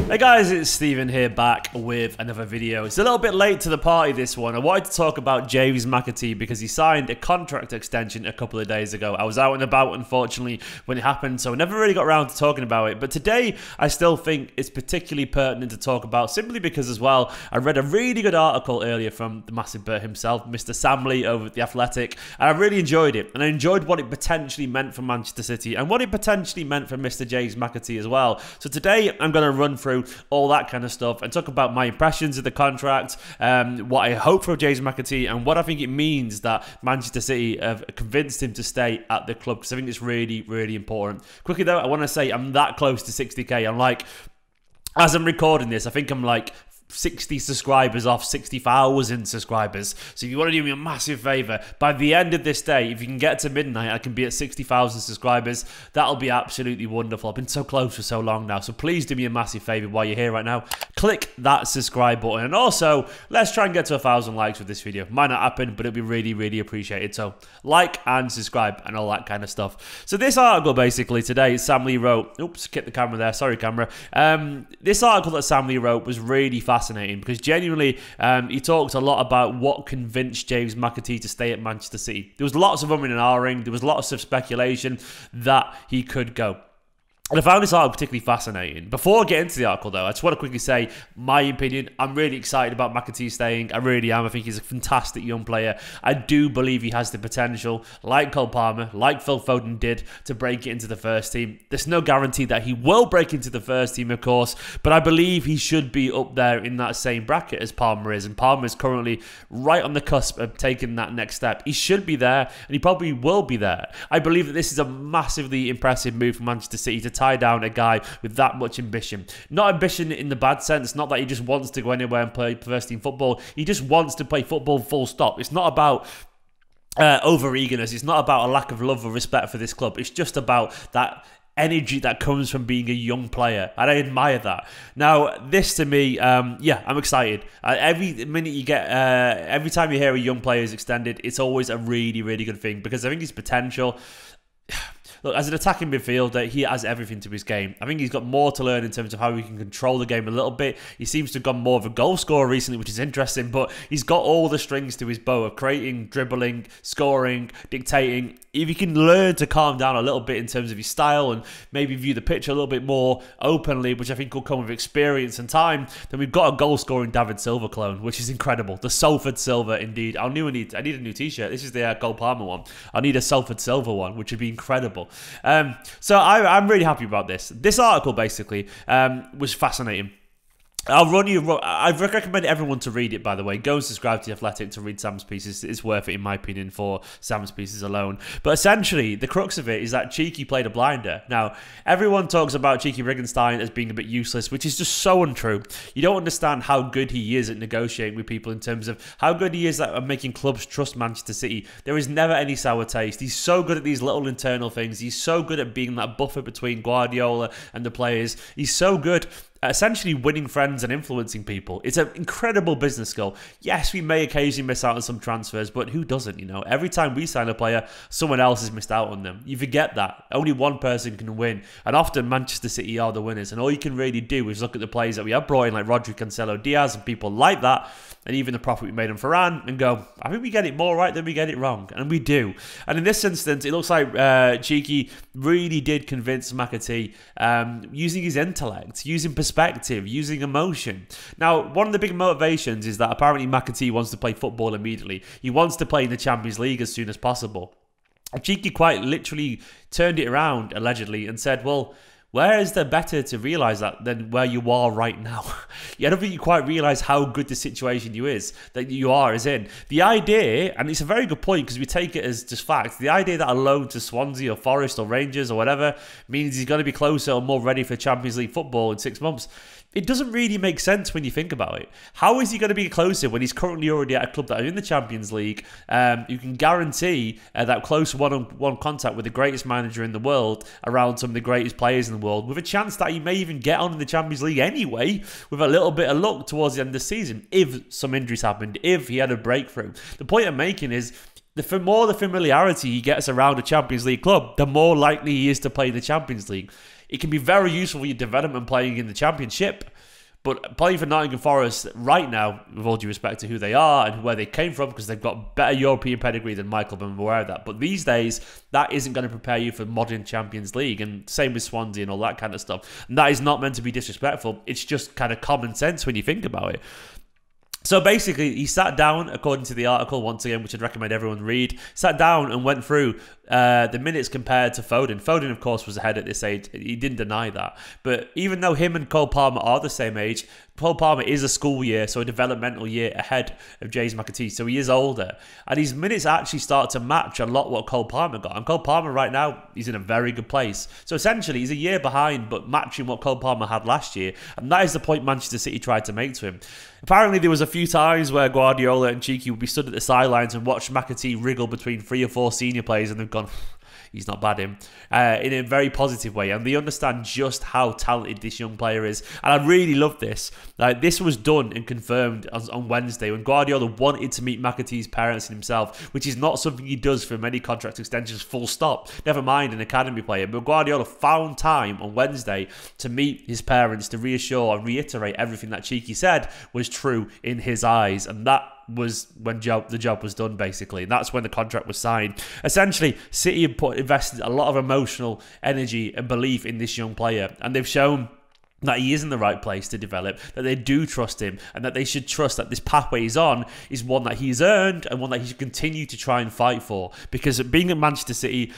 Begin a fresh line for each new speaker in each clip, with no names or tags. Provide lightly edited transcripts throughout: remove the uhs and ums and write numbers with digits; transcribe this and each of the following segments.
Hey guys, it's Steven here back with another video. It's a little bit late to the party, this one. I wanted to talk about James Mcatee because he signed a contract extension a couple of days ago. I was out and about, unfortunately, when it happened, so I never really got around to talking about it. But today, I still think it's particularly pertinent to talk about, simply because as well, I read a really good article earlier from the massive Bert himself, Mr. Sam Lee over at The Athletic, and I really enjoyed it. And I enjoyed what it potentially meant for Manchester City and what it potentially meant for Mr. James Mcatee as well. So today, I'm going to run through all that kind of stuff and talk about my impressions of the contract, what I hope for James Mcatee, and what I think it means that Manchester City have convinced him to stay at the club, because I think it's really, really important. Quickly though, I want to say I'm that close to 60k. I'm like, as I'm recording this, I think I'm like 60 subscribers off 60,000 subscribers. So if you want to do me a massive favour, by the end of this day, if you can get to midnight, I can be at 60,000 subscribers. That'll be absolutely wonderful. I've been so close for so long now, so please do me a massive favour while you're here right now. Click that subscribe button, and also let's try and get to 1,000 likes with this video. Might not happen, but it'll be really, really appreciated. So like and subscribe and all that kind of stuff. So this article basically today, Sam Lee wrote, oops, kick the camera there, sorry camera. This article that Sam Lee wrote was really fascinating because genuinely he talked a lot about what convinced James Mcatee to stay at Manchester City. There was lots of umming and ahhing. There was lots of speculation that he could go. And I found this article particularly fascinating. Before I get into the article, though, I just want to quickly say my opinion. I'm really excited about Mcatee staying. I really am. I think he's a fantastic young player. I do believe he has the potential, like Cole Palmer, like Phil Foden did, to break it into the first team. There's no guarantee that he will break into the first team, of course, but I believe he should be up there in that same bracket as Palmer is. And Palmer is currently right on the cusp of taking that next step. He should be there, and he probably will be there. I believe that this is a massively impressive move for Manchester City to tie down a guy with that much ambition. Not ambition in the bad sense, not that he just wants to go anywhere and play first team football. He just wants to play football, full stop. It's not about over-eagerness. It's not about a lack of love or respect for this club. It's just about that energy that comes from being a young player, and I admire that. Now, this to me, yeah, I'm excited. Every minute you get, every time you hear a young player is extended, it's always a really, really good thing, because I think his potential. Look, as an attacking midfielder, he has everything to his game. I think he's got more to learn in terms of how he can control the game a little bit. He seems to have gone more of a goal scorer recently, which is interesting, but he's got all the strings to his bow of creating, dribbling, scoring, dictating. If he can learn to calm down a little bit in terms of his style and maybe view the pitch a little bit more openly, which I think will come with experience and time, then we've got a goal-scoring David Silva clone, which is incredible. The Salford Silva, indeed. I need a new t-shirt. This is the Cole Palmer one. I need a Salford Silva one, which would be incredible. So I'm really happy about this. This article basically was fascinating. I'd recommend everyone to read it, by the way. Go and subscribe to The Athletic to read Sam's pieces. It's worth it, in my opinion, for Sam's pieces alone. But essentially, the crux of it is that Cheeky played a blinder. Now, everyone talks about Cheeky Riggenstein as being a bit useless, which is just so untrue. You don't understand how good he is at negotiating with people in terms of how good he is at making clubs trust Manchester City. There is never any sour taste. He's so good at these little internal things. He's so good at being that buffer between Guardiola and the players. He's so good essentially winning friends and influencing people. It's an incredible business skill. Yes, we may occasionally miss out on some transfers, but who doesn't, you know? Every time we sign a player, someone else has missed out on them. You forget that. Only one person can win, and often Manchester City are the winners, and all you can really do is look at the players that we have brought in, like Rodri, Cancelo, Diaz, and people like that, and even the profit we made on Varane, and go, I think we get it more right than we get it wrong, and we do. And in this instance, it looks like Cheeky really did convince Mcatee, using his intellect, using perspective, using emotion. Now, one of the big motivations is that apparently Mcatee wants to play football immediately. He wants to play in the Champions League as soon as possible. Cheeky quite literally turned it around, allegedly, and said, well, where is there better to realise that than where you are right now? I don't think you quite realise how good the situation you are is in. The idea, and it's a very good point because we take it as just fact, the idea that a loan to Swansea or Forest or Rangers or whatever means he's going to be closer or more ready for Champions League football in 6 months. It doesn't really make sense when you think about it. How is he going to be closer when he's currently already at a club that are in the Champions League? You can guarantee that close one-on-one contact with the greatest manager in the world around some of the greatest players in the world, with a chance that he may even get on in the Champions League anyway, with a little bit of luck towards the end of the season, if some injuries happened, if he had a breakthrough. The point I'm making is, the more the familiarity he gets around a Champions League club, the more likely he is to play in the Champions League. It can be very useful for your development playing in the Championship, but playing for Nottingham Forest right now, with all due respect to who they are and where they came from, because they've got better European pedigree than my club, I'm aware of that. But these days, that isn't going to prepare you for modern Champions League, and same with Swansea and all that kind of stuff. And that is not meant to be disrespectful. It's just kind of common sense when you think about it. So basically, he sat down, according to the article, once again, which I'd recommend everyone read, sat down and went through the minutes compared to Foden. Foden, of course, was ahead at this age. He didn't deny that. But even though him and Cole Palmer are the same age, Cole Palmer is a school year, so a developmental year ahead of James Mcatee, so he is older. And his minutes actually start to match a lot what Cole Palmer got. And Cole Palmer right now, he's in a very good place. So essentially, he's a year behind, but matching what Cole Palmer had last year. And that is the point Manchester City tried to make to him. Apparently, there was a few times where Guardiola and Cheeky would be stood at the sidelines and watch Mcatee wriggle between 3 or 4 senior players, and they've gone, he's not bad in a very positive way, and they understand just how talented this young player is. And I really love this. This was done and confirmed on Wednesday when Guardiola wanted to meet Mcatee's parents and himself, which is not something he does for many contract extensions, full stop. Never mind an academy player. But Guardiola found time on Wednesday to meet his parents, to reassure and reiterate everything that Cheeky said was true in his eyes, and that was when the job was done, basically. And that's when the contract was signed. Essentially, City have invested a lot of emotional energy and belief in this young player, and they've shown that he is in the right place to develop, that they do trust him, and that they should trust that this pathway he's on is one that he's earned and one that he should continue to try and fight for. Because being at Manchester City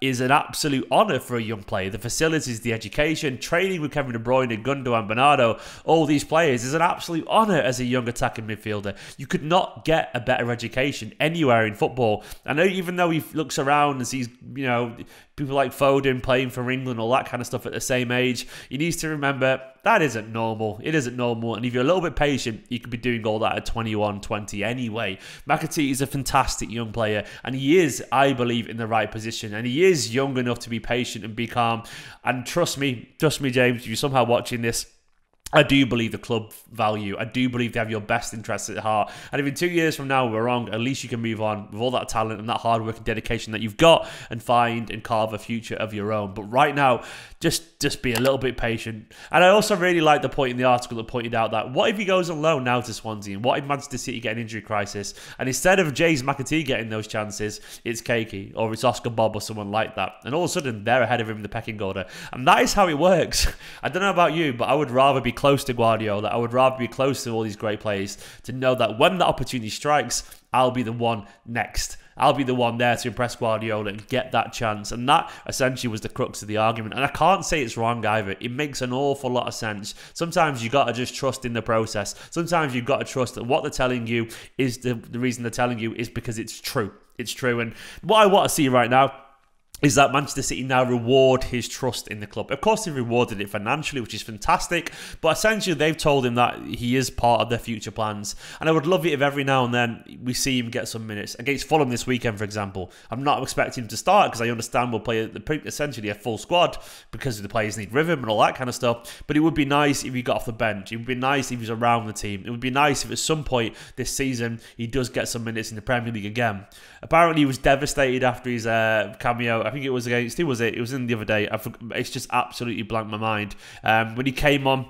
is an absolute honour for a young player. The facilities, the education, training with Kevin De Bruyne and Gundogan, Bernardo, all these players is an absolute honour as a young attacking midfielder. You could not get a better education anywhere in football. I know, even though he looks around and sees, people like Foden playing for England, all that kind of stuff at the same age, he needs to remember that isn't normal. It isn't normal. And if you're a little bit patient, you could be doing all that at 21, 20 anyway. Mcatee is a fantastic young player, and he is, I believe, in the right position. And he is young enough to be patient and be calm. And trust me, James, if you're somehow watching this, I do believe the club value. I do believe they have your best interests at heart. And if in 2 years from now we're wrong, at least you can move on with all that talent and that hard work and dedication that you've got and find and carve a future of your own. But right now, just be a little bit patient. And I also really like the point in the article that pointed out that what if he goes on loan now to Swansea, and what if Manchester City get an injury crisis, and instead of James Mcatee getting those chances, it's Keiki or it's Oscar Bob or someone like that, and all of a sudden they're ahead of him in the pecking order. And that is how it works. I don't know about you, but I would rather be close to Guardiola. I would rather be close to all these great players to know that when the opportunity strikes, I'll be the one next. I'll be the one there to impress Guardiola and get that chance. And that essentially was the crux of the argument. And I can't say it's wrong either. It makes an awful lot of sense. Sometimes you got to just trust in the process. Sometimes you've got to trust that what they're telling you is the reason they're telling you is because it's true. It's true. And what I want to see right now is that Manchester City now reward his trust in the club. Of course, they've rewarded it financially, which is fantastic, but essentially they've told him that he is part of their future plans. And I would love it if every now and then we see him get some minutes. Against Fulham this weekend, for example, I'm not expecting him to start because I understand we'll play essentially a full squad because the players need rhythm and all that kind of stuff. But it would be nice if he got off the bench. It would be nice if he was around the team. It would be nice if at some point this season he does get some minutes in the Premier League again. Apparently he was devastated after his cameo. I think it was against, who was it? It was in the other day. It's just absolutely blanked my mind. When he came on,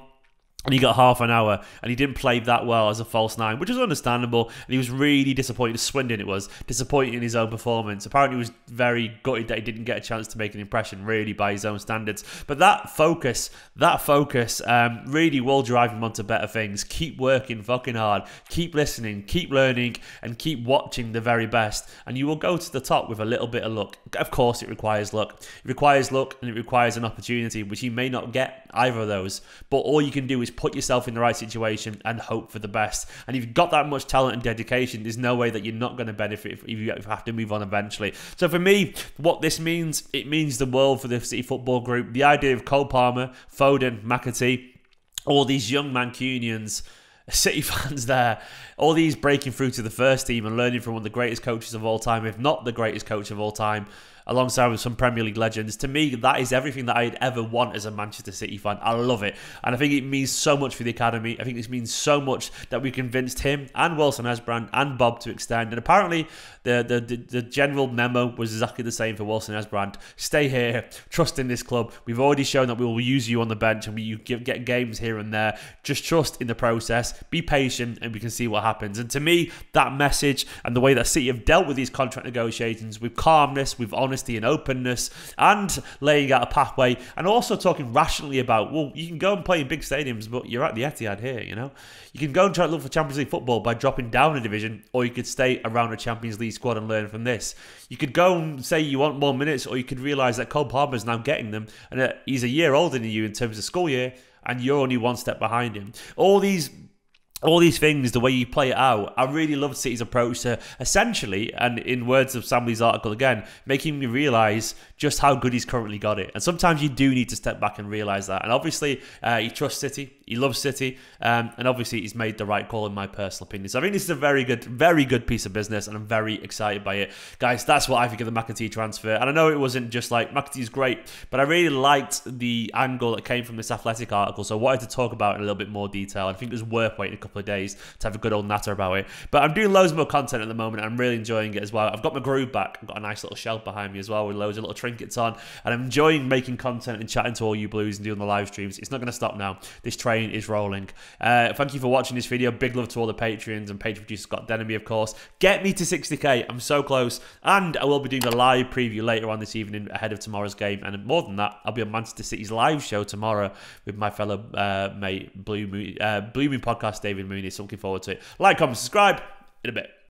and he got half an hour, and he didn't play that well as a false nine, which was understandable. And he was really disappointed. Swindon, it was disappointed in his own performance. Apparently, he was very gutted that he didn't get a chance to make an impression, really, by his own standards. But that focus, really will drive him onto better things. Keep working fucking hard. Keep listening. Keep learning, and keep watching the very best. And you will go to the top with a little bit of luck. Of course, it requires luck. It requires luck, and it requires an opportunity, which you may not get either of those. But all you can do is put yourself in the right situation and hope for the best. And if you've got that much talent and dedication, there's no way that you're not going to benefit if you have to move on eventually. So for me, what this means, it means the world for the City Football Group. The idea of Cole Palmer, Foden, Mcatee, all these young Mancunians, City fans there, all these breaking through to the first team and learning from one of the greatest coaches of all time, if not the greatest coach of all time. alongside with some Premier League legends. To me, that is everything that I'd ever want as a Manchester City fan. I love it. And I think it means so much for the academy. I think this means so much that we convinced him and Wilson Esbrand and Bob to extend. And apparently, the general memo was exactly the same for Wilson Esbrand. Stay here, trust in this club. We've already shown that we will use you on the bench and you get games here and there. Just trust in the process, be patient, and we can see what happens. And to me, that message and the way that City have dealt with these contract negotiations with calmness, with honesty and openness, and laying out a pathway, and also talking rationally about, well, you can go and play in big stadiums, but you're at the Etihad here, you know? You can go and try to look for Champions League football by dropping down a division, or you could stay around a Champions League squad and learn from this. You could go and say you want more minutes, or you could realise that Cole Palmer's now getting them, and he's a year older than you in terms of school year, and you're only one step behind him. All these things, the way you play it out, I really loved City's approach to essentially, and in words of Sam Lee's article again, making me realise just how good he's currently got it. And sometimes you do need to step back and realise that. And obviously, he trusts City, he loves City, and obviously he's made the right call in my personal opinion. So I think this is a very good piece of business, and I'm very excited by it. Guys, that's what I think of the Mcatee transfer. And I know it wasn't just like, Mcatee's great, but I really liked the angle that came from this Athletic article, so I wanted to talk about it in a little bit more detail. I think it was worth waiting a couple of days to have a good old natter about it. But I'm doing loads more content at the moment, and I'm really enjoying it as well. I've got my groove back. I've got a nice little shelf behind me as well with loads of little trinkets on, and I'm enjoying making content and chatting to all you blues and doing the live streams. It's not going to stop now. This train is rolling. Thank you for watching this video. Big love to all the Patreons and Patreon producer Scott Denemy, of course. Get me to 60k. I'm so close, and I will be doing a live preview later on this evening ahead of tomorrow's game. And more than that, I'll be on Manchester City's live show tomorrow with my fellow mate Blue Moon Podcast David Mooney. So looking forward to it. Like, comment, subscribe in a bit.